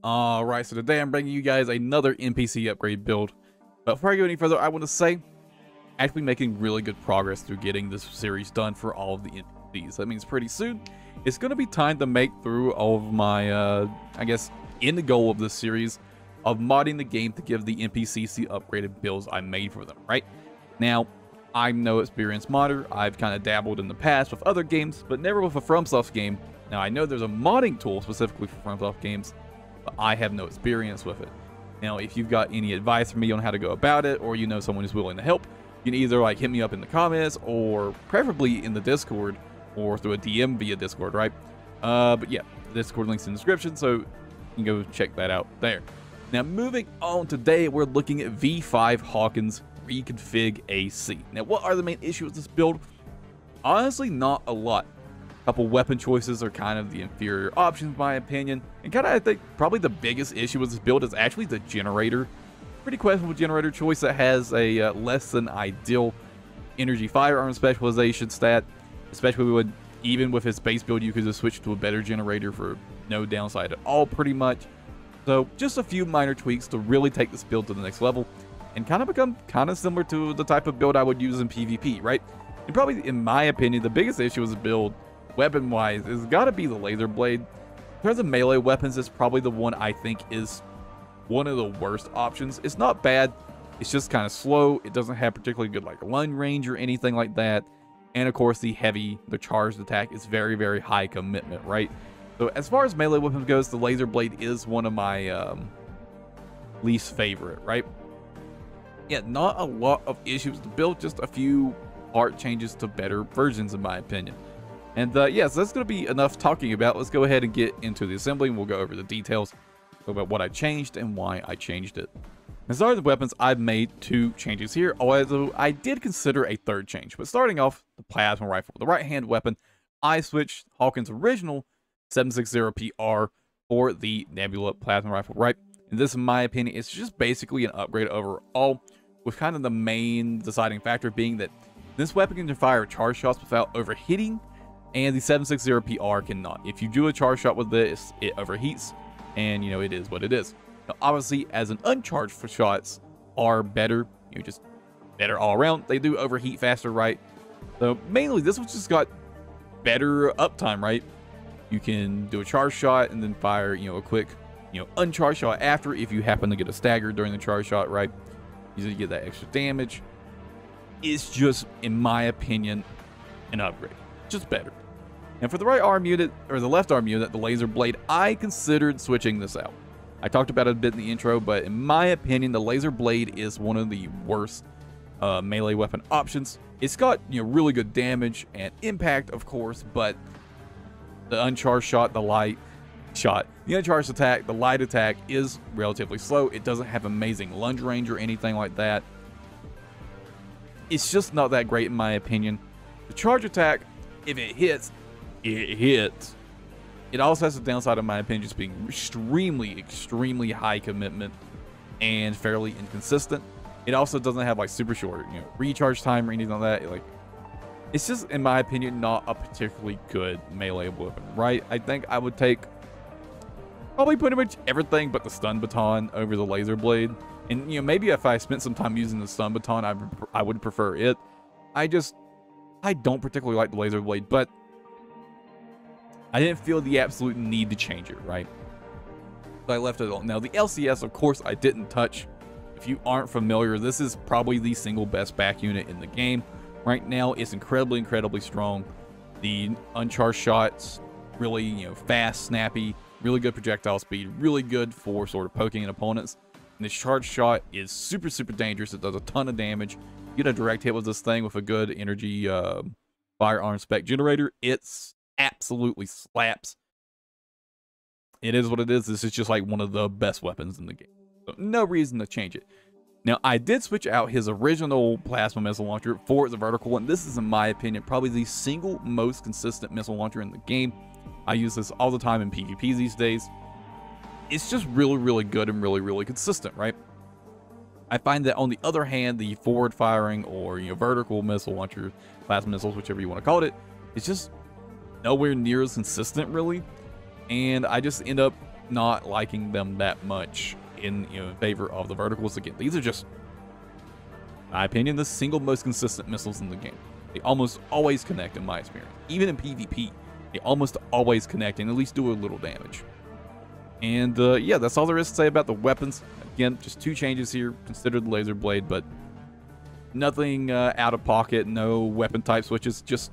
Alright, so today I'm bringing you guys another NPC upgrade build. But before I go any further, I want to say, actually making really good progress through getting this series done for all of the NPCs. That means pretty soon, it's going to be time to make through all of my, I guess, end goal of this series of modding the game to give the NPCs the upgraded builds I made for them, right? Now, I'm no experienced modder. I've kind of dabbled in the past with other games, but never with a FromSoft game. Now, I know there's a modding tool specifically for FromSoft games, but I have no experience with it. Now, if you've got any advice for me on how to go about it, or you know someone who's willing to help, you can either like hit me up in the comments, or preferably in the Discord, or through a DM via Discord, right? But yeah, the Discord link's in the description, so you can go check that out there. Now, moving on, today we're looking at V5 Hawkin's RECONFIG AC. Now, what are the main issues with this build? Honestly, not a lot. Couple weapon choices are kind of the inferior options, in my opinion. And kind of, I think, probably the biggest issue with this build is actually the generator. Pretty questionable generator choice that has a less than ideal energy firearm specialization stat. Especially even with his base build, you could just switch to a better generator for no downside at all, pretty much. So, just a few minor tweaks to really take this build to the next level. And kind of become kind of similar to the type of build I would use in PvP, right? And probably, in my opinion, the biggest issue with this build, weapon-wise, has got to be the laser blade. In terms of melee weapons, it's probably the one I think is one of the worst options. It's not bad. It's just kind of slow. It doesn't have particularly good like lung range or anything like that. And of course, the charged attack is very, very high commitment, right? So as far as melee weapons goes, the laser blade is one of my least favorite, right? Yeah, not a lot of issues to build, just a few part changes to better versions, in my opinion. And yeah, so that's going to be enough talking about. Let's go ahead and get into the assembly, and we'll go over the details about what I changed and why I changed it. As far as the weapons, I've made 2 changes here, although I did consider a 3rd change. But starting off, the plasma rifle, the right-hand weapon, I switched Hawkin's original 760 PR for the Nebula plasma rifle, right? And this, in my opinion, is just basically an upgrade overall, with kind of the main deciding factor being that this weapon can fire charge shots without overheating, and the 760 PR cannot. If you do a charge shot with this, it overheats, and you know, it is what it is. Now, obviously, as an uncharged for shots are better, you know, just better all around. They do overheat faster, right? So mainly, this one's just got better uptime, right? You can do a charge shot and then fire, you know, a quick, you know, uncharged shot after if you happen to get a stagger during the charge shot, right? You get that extra damage. It's just, in my opinion, an upgrade. Just better. And for the right arm unit, or the left arm unit, the laser blade, I considered switching this out. I talked about it a bit in the intro, but in my opinion, the laser blade is one of the worst melee weapon options. It's got, you know, really good damage and impact, of course, but the uncharged shot, the uncharged attack, the light attack is relatively slow. It doesn't have amazing lunge range or anything like that. It's just not that great in my opinion. The charge attack, if it hits, it hits. It also has the downside, in my opinion, just being extremely, extremely high commitment and fairly inconsistent. It also doesn't have like super short, you know, recharge time or anything like that. Like, it's just, in my opinion, not a particularly good melee weapon, right? I think I would take probably pretty much everything but the stun baton over the laser blade. And, you know, maybe if I spent some time using the stun baton, I would prefer it. I don't particularly like the laser blade, but I didn't feel the absolute need to change it, right? So I left it alone. Now, the LCS, of course, I didn't touch. If you aren't familiar, this is probably the single best back unit in the game. Right now, it's incredibly, incredibly strong. The uncharged shots, really, you know, fast, snappy, really good projectile speed, really good for sort of poking at opponents. And this charged shot is super, super dangerous. It does a ton of damage. You get a direct hit with this thing with a good energy firearm spec generator. It's absolutely slaps. It is what it is. This is just like one of the best weapons in the game. So no reason to change it. Now, I did switch out his original plasma missile launcher for the vertical one. This is, in my opinion, probably the single most consistent missile launcher in the game. I use this all the time in PvP these days. It's just really, really good and really, really consistent, right? I find that, on the other hand, the forward firing or, you know, vertical missile launcher, plasma missiles, whichever you want to call it, it's just nowhere near as consistent, really. And I just end up not liking them that much in favor of the verticals. Again, these are just, in my opinion, the single most consistent missiles in the game. They almost always connect in my experience. Even in PvP, they almost always connect and at least do a little damage. And yeah, that's all there is to say about the weapons. Again, just 2 changes here. Consider the laser blade, but nothing out of pocket, no weapon type switches, just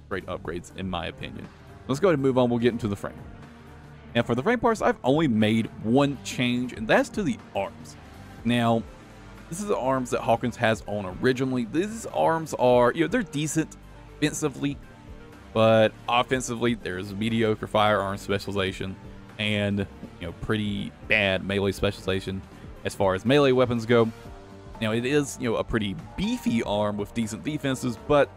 great upgrades in my opinion. Let's go ahead and move on. We'll get into the frame. And for the frame parts, I've only made 1 change, and that's to the arms. Now, this is the arms that Hawkins has on originally. These arms are, they're decent defensively, but offensively, there's mediocre firearm specialization and, pretty bad melee specialization as far as melee weapons go. Now, it is, a pretty beefy arm with decent defenses, but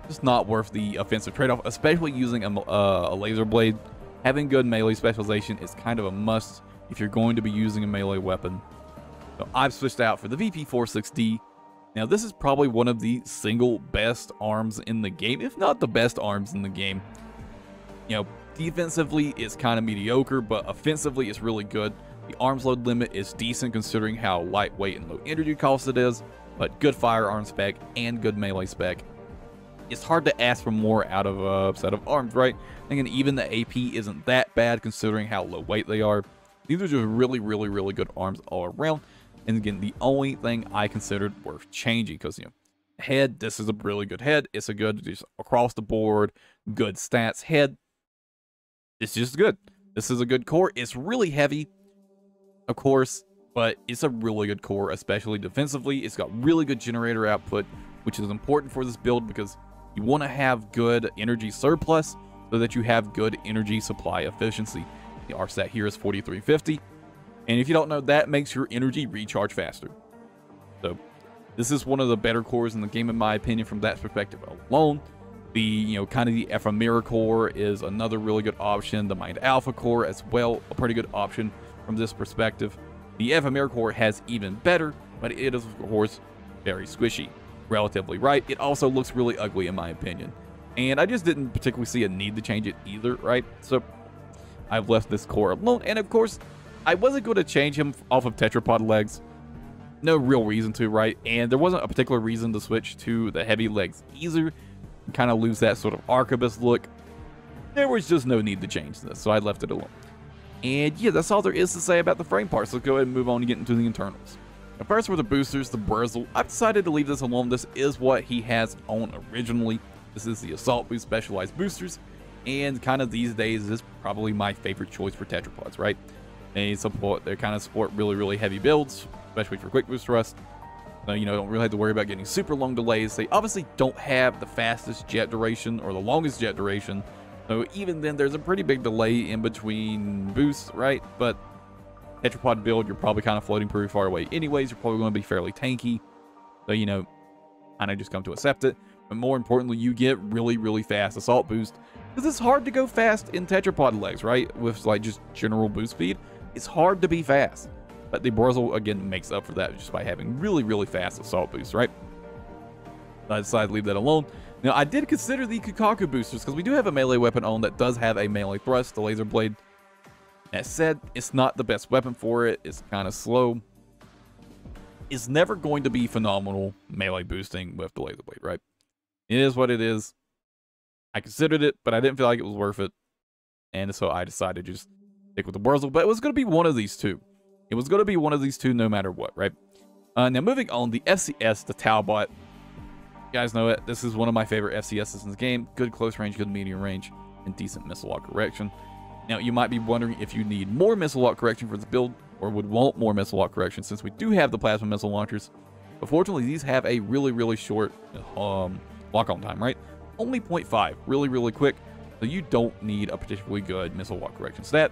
just not worth the offensive trade-off, especially using a laser blade. Having good melee specialization is kind of a must if you're going to be using a melee weapon. So I've switched out for the VP46D. Now, this is probably one of the single best arms in the game, if not the best arms in the game. Defensively, it's kind of mediocre, but offensively, it's really good. The arms load limit is decent considering how lightweight and low energy cost it is, but good firearm spec and good melee spec. It's hard to ask for more out of a set of arms, right? And even the AP isn't that bad considering how low weight they are. These are just really, really, really good arms all around. And again, the only thing I considered worth changing, because, head, this is a really good head. It's a good, just across the board, good stats head. It's just good. This is a good core. It's really heavy, of course, but it's a really good core, especially defensively. It's got really good generator output, which is important for this build because you want to have good energy surplus so that you have good energy supply efficiency. The RStat here is 4350. And if you don't know, that makes your energy recharge faster. So this is one of the better cores in the game, in my opinion, from that perspective alone. The, kind of the Ephemera core is another really good option. The Mind Alpha core as well, a pretty good option from this perspective. The Ephemera core has even better, but it is, of course, very squishy. Relatively right. It also looks really ugly, in my opinion. And I just didn't particularly see a need to change it either, right? So I've left this core alone. And of course, I wasn't going to change him off of tetrapod legs. No real reason to, right? And there wasn't a particular reason to switch to the heavy legs either. Kind of lose that sort of arquebus look. There was just no need to change this, so I left it alone. And yeah, that's all there is to say about the frame parts. Let's go ahead and move on and get into the internals. Now, first for the boosters, the Bristle. I've decided to leave this alone. This is what he has on originally. This is the Assault Boost Specialized Boosters. And kind of these days, this is probably my favorite choice for tetrapods, right? They kind of support really, really heavy builds, especially for quick boost thrust. So, don't really have to worry about getting super long delays. They obviously don't have the fastest jet duration or the longest jet duration. So even then, there's a pretty big delay in between boosts, right? But tetrapod build, you're probably kind of floating pretty far away anyways. You're probably going to be fairly tanky. So, kind of just come to accept it. But more importantly, you get really, really fast assault boost. Because it's hard to go fast in tetrapod legs, right? With like just general boost speed. It's hard to be fast. But the Bristle, again, makes up for that just by having really, really fast assault boosts, right? I decided to leave that alone. Now, I did consider the Kukaku boosters because we do have a melee weapon on that does have a melee thrust, the laser blade. That said, it's not the best weapon for it. It's kind of slow. It's never going to be phenomenal melee boosting with the laser blade, right? It is what it is. I considered it, but I didn't feel like it was worth it. And so I decided to just stick with the Bristle. But it was going to be one of these two. It was going to be one of these two no matter what, right? Now, moving on, the FCS, the Talbot. You guys know it. This is one of my favorite FCSs in the game. Good close range, good medium range, and decent missile lock correction. Now, you might be wondering if you need more missile lock correction for this build, or would want more missile lock correction, since we do have the plasma missile launchers. But fortunately, these have a really, really short lock-on time, right? Only 0.5, really, really quick. So you don't need a particularly good missile lock correction stat.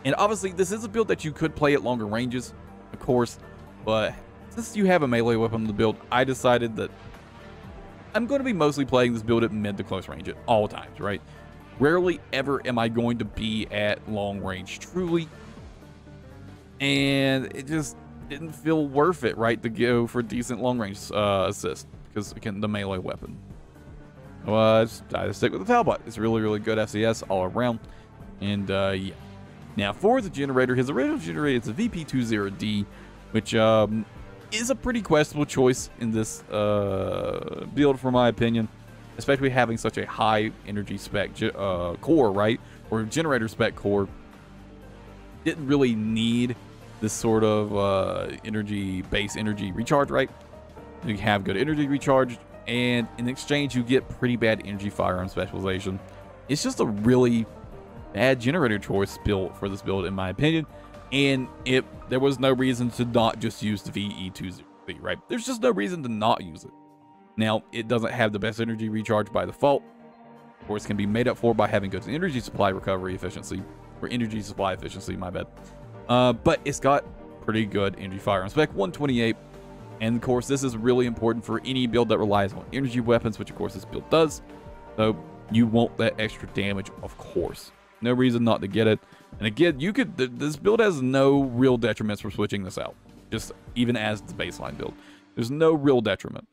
And obviously, this is a build that you could play at longer ranges, of course. But since you have a melee weapon in the build, I decided that I'm going to be mostly playing this build at mid to close range at all times, right? Rarely ever am I going to be at long range, truly. And it just didn't feel worth it, right, to go for decent long range assist. Because, again, the melee weapon. I decided to stick with the Talbot. It's really, really good FCS all around. And yeah. Now for the generator, his original generator is a VP20D, which is a pretty questionable choice in this build, for my opinion, especially having such a high energy spec core, right, or generator spec core. Didn't really need this sort of base energy recharge, right? You have good energy recharge, and in exchange you get pretty bad energy firearm specialization. It's just a really bad generator choice built for this build, in my opinion. And there was no reason to not just use the VE20D, right? There's just no reason to not use it. Now, it doesn't have the best energy recharge by default. Of course, can be made up for by having good energy supply recovery efficiency, or energy supply efficiency, my bad. But it's got pretty good energy firearm spec, 128. And of course, this is really important for any build that relies on energy weapons, which of course this build does. So you want that extra damage, of course. No reason not to get it. And again, this build has no real detriments for switching this out, just even as the baseline build. There's no real detriment.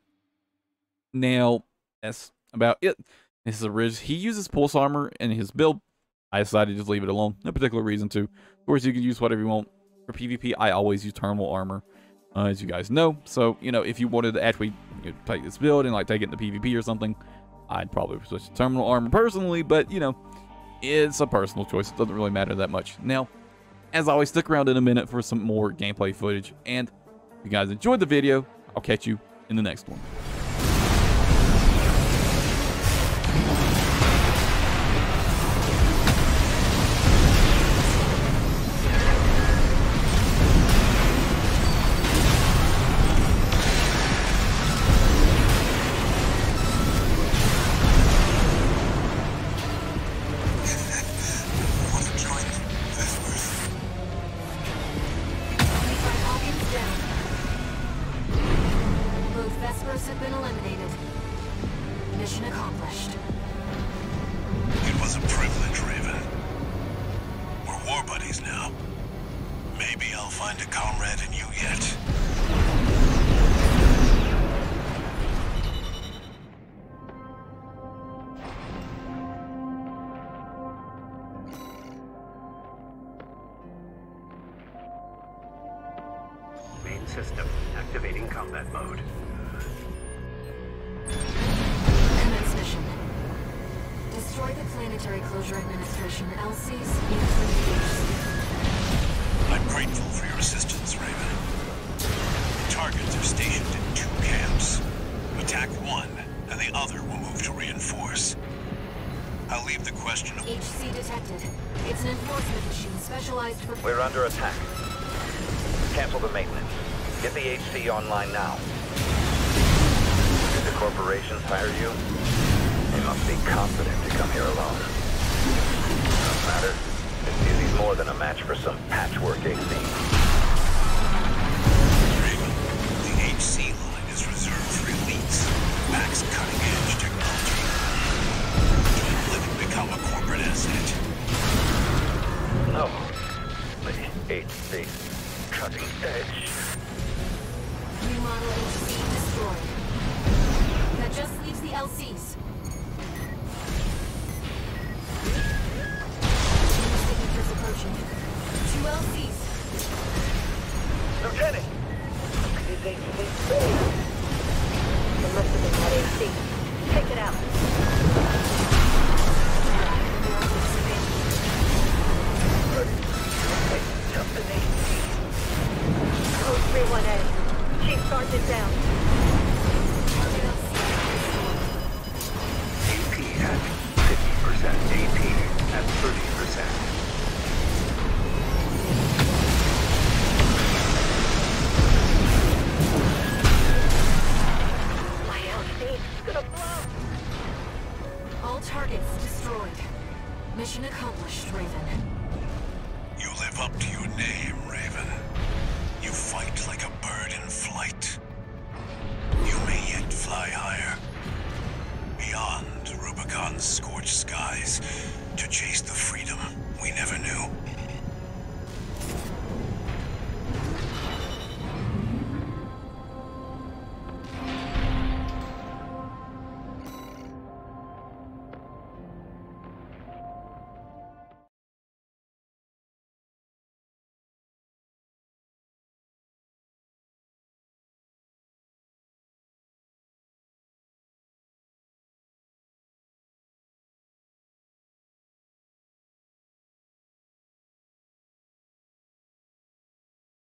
Now, that's about it. This is he uses pulse armor in his build. I decided to just leave it alone. No particular reason to. Of course, you can use whatever you want. For PvP, I always use thermal armor, as you guys know. So, you know, if you wanted to actually take this build and like take it into PvP or something, I'd probably switch to thermal armor personally, but, you know, it's a personal choice. It doesn't really matter that much. Now, as always, stick around in a minute for some more gameplay footage. And if you guys enjoyed the video, I'll catch you in the next one. have been eliminated. Mission accomplished. It was a privilege, Raven. We're war buddies now. Maybe I'll find a comrade in you yet. Main system activating combat mode. Commence mission. Destroy the Planetary Closure Administration LCs in I'm grateful for your assistance, Raven. The targets are stationed in 2 camps. Attack one, and the other will move to reinforce. I'll leave the question of... HC detected. It's an enforcement machine specialized for... We're under attack. Cancel the maintenance. Get the HC online now. Did the corporations hire you? They must be confident to come here alone. No matter. This beauty's more than a match for some patchwork AC. Raven, the HC line is reserved for elites. Max cutting-edge technology. Don't let it become a corporate asset. No. The HC. Cutting edge. New model HC destroyed. That just leaves the LCs. Signatures approaching. 2 LCs. Lieutenant! How could his HC fail? It must have been that AC. Take it out. Just an HC. Code 318. Chief Sergeant down. AP at 50%. AP at 30%. My LC is gonna blow. All targets destroyed. Mission accomplished, Raven. You live up to your name, Raven. You fight like a bird in flight. You may yet fly higher. Beyond Rubicon's scorched skies to chase